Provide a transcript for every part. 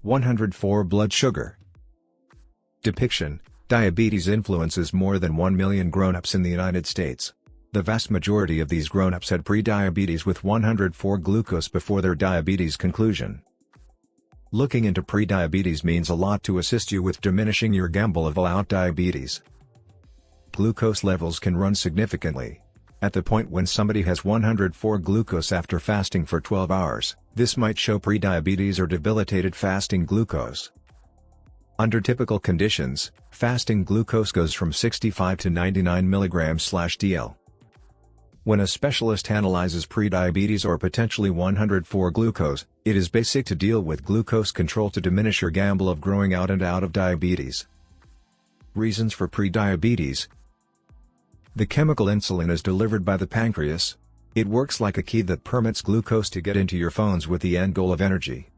104 Blood sugar. Depiction: diabetes influences more than 1 million grown-ups in the United States. The vast majority of these grown-ups had prediabetes with 104 glucose before their diabetes conclusion. Looking into prediabetes means a lot to assist you with diminishing your gamble of fallout diabetes. Glucose levels can run significantly. At the point when somebody has 104 glucose after fasting for 12 hours, this might show prediabetes or debilitated fasting glucose. Under typical conditions, fasting glucose goes from 65 to 99 mg/dl. When a specialist analyzes prediabetes or potentially 104 glucose, it is basic to deal with glucose control to diminish your gamble of growing out of diabetes. Reasons for prediabetes. The chemical insulin is delivered by the pancreas. It works like a key that permits glucose to get into your phones with the end goal of energy.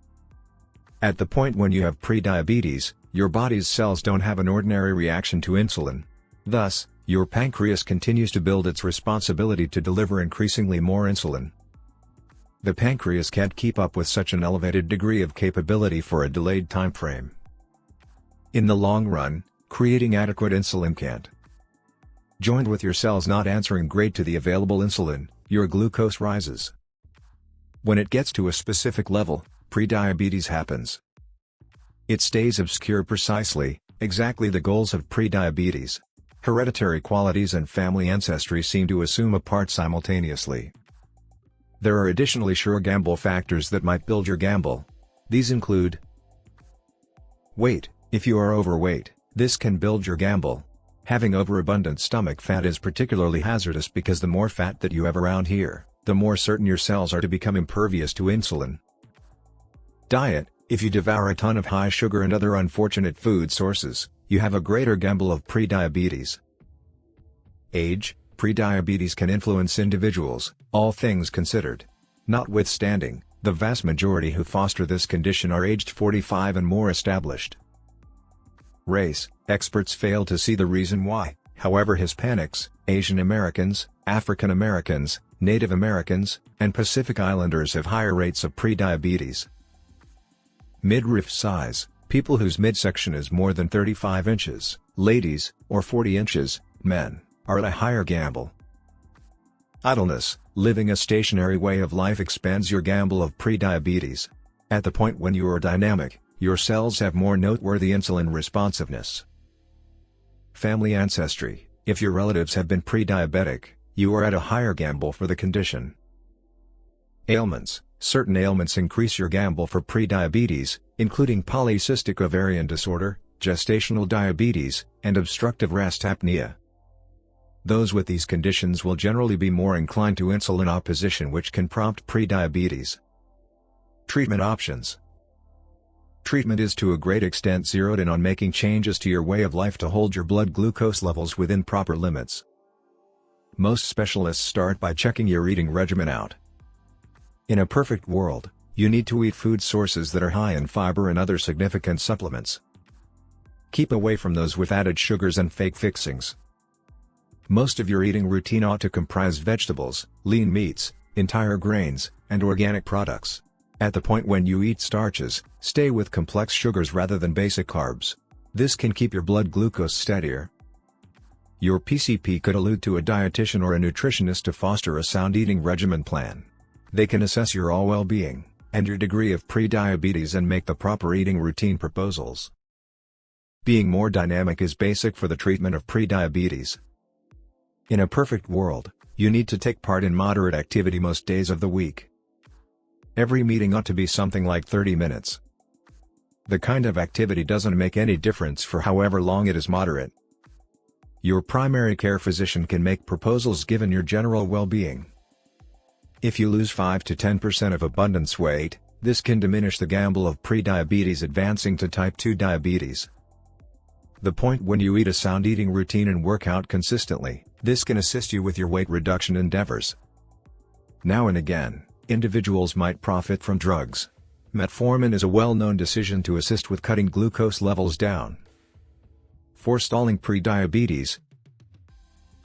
At the point when you have prediabetes, your body's cells don't have an ordinary reaction to insulin. Thus, your pancreas continues to build its responsibility to deliver increasingly more insulin. The pancreas can't keep up with such an elevated degree of capability for a delayed time frame. In the long run, creating adequate insulin can't. Joined with your cells not answering great to the available insulin, your glucose rises. When it gets to a specific level, prediabetes happens. It stays obscure precisely, exactly the goals of prediabetes. Hereditary qualities and family ancestry seem to assume a part simultaneously. There are additionally sure gamble factors that might build your gamble. These include weight. If you are overweight, this can build your gamble. Having overabundant stomach fat is particularly hazardous because the more fat that you have around here, the more certain your cells are to become impervious to insulin. Diet. If you devour a ton of high sugar and other unfortunate food sources, you have a greater gamble of prediabetes. Age. Prediabetes can influence individuals, all things considered. Notwithstanding, the vast majority who foster this condition are aged 45 and more established. Race. Experts fail to see the reason why, however, Hispanics, Asian Americans, African Americans, Native Americans, and Pacific Islanders have higher rates of prediabetes. Midriff size. People whose midsection is more than 35 inches, ladies, or 40 inches, men, are at a higher gamble. Idleness. Living a stationary way of life expands your gamble of prediabetes. At the point when you are dynamic, your cells have more noteworthy insulin responsiveness. Family ancestry. If your relatives have been prediabetic, you are at a higher gamble for the condition. Ailments. Certain ailments increase your gamble for prediabetes, including polycystic ovarian disorder, gestational diabetes, and obstructive rest apnea. Those with these conditions will generally be more inclined to insulin opposition, which can prompt prediabetes. Treatment options. Treatment is to a great extent zeroed in on making changes to your way of life to hold your blood glucose levels within proper limits. Most specialists start by checking your eating regimen out. In a perfect world, you need to eat food sources that are high in fiber and other significant supplements. Keep away from those with added sugars and fake fixings. Most of your eating routine ought to comprise vegetables, lean meats, entire grains, and organic products. At the point when you eat starches, stay with complex sugars rather than basic carbs. This can keep your blood glucose steadier. Your PCP could allude to a dietitian or a nutritionist to foster a sound eating regimen plan. They can assess your all well-being, and your degree of prediabetes and make the proper eating routine proposals. Being more dynamic is basic for the treatment of prediabetes. In a perfect world, you need to take part in moderate activity most days of the week. Every meeting ought to be something like 30 minutes. The kind of activity doesn't make any difference for however long it is moderate. Your primary care physician can make proposals given your general well-being. If you lose 5 to 10% of abundance weight, this can diminish the gamble of prediabetes advancing to type 2 diabetes. The point when you eat a sound eating routine and work out consistently, this can assist you with your weight reduction endeavors. Now and again, individuals might profit from drugs. Metformin is a well-known decision to assist with cutting glucose levels down. Forestalling prediabetes.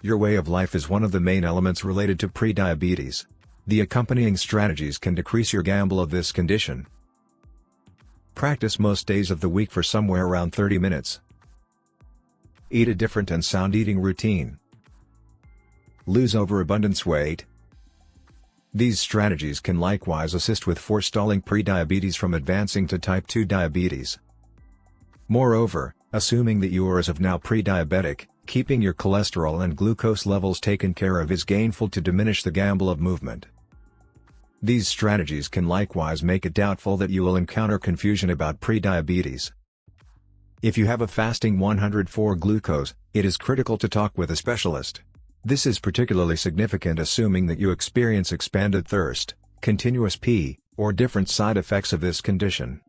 Your way of life is one of the main elements related to prediabetes. The accompanying strategies can decrease your gamble of this condition. Practice most days of the week for somewhere around 30 minutes. Eat a different and sound eating routine. Lose overabundance weight. These strategies can likewise assist with forestalling prediabetes from advancing to type 2 diabetes. Moreover, assuming that you are as of now pre-diabetic, keeping your cholesterol and glucose levels taken care of is gainful to diminish the gamble of movement. These strategies can likewise make it doubtful that you will encounter confusion about prediabetes. If you have a fasting 104 glucose, it is critical to talk with a specialist. This is particularly significant assuming that you experience expanded thirst, continuous pee, or different side effects of this condition.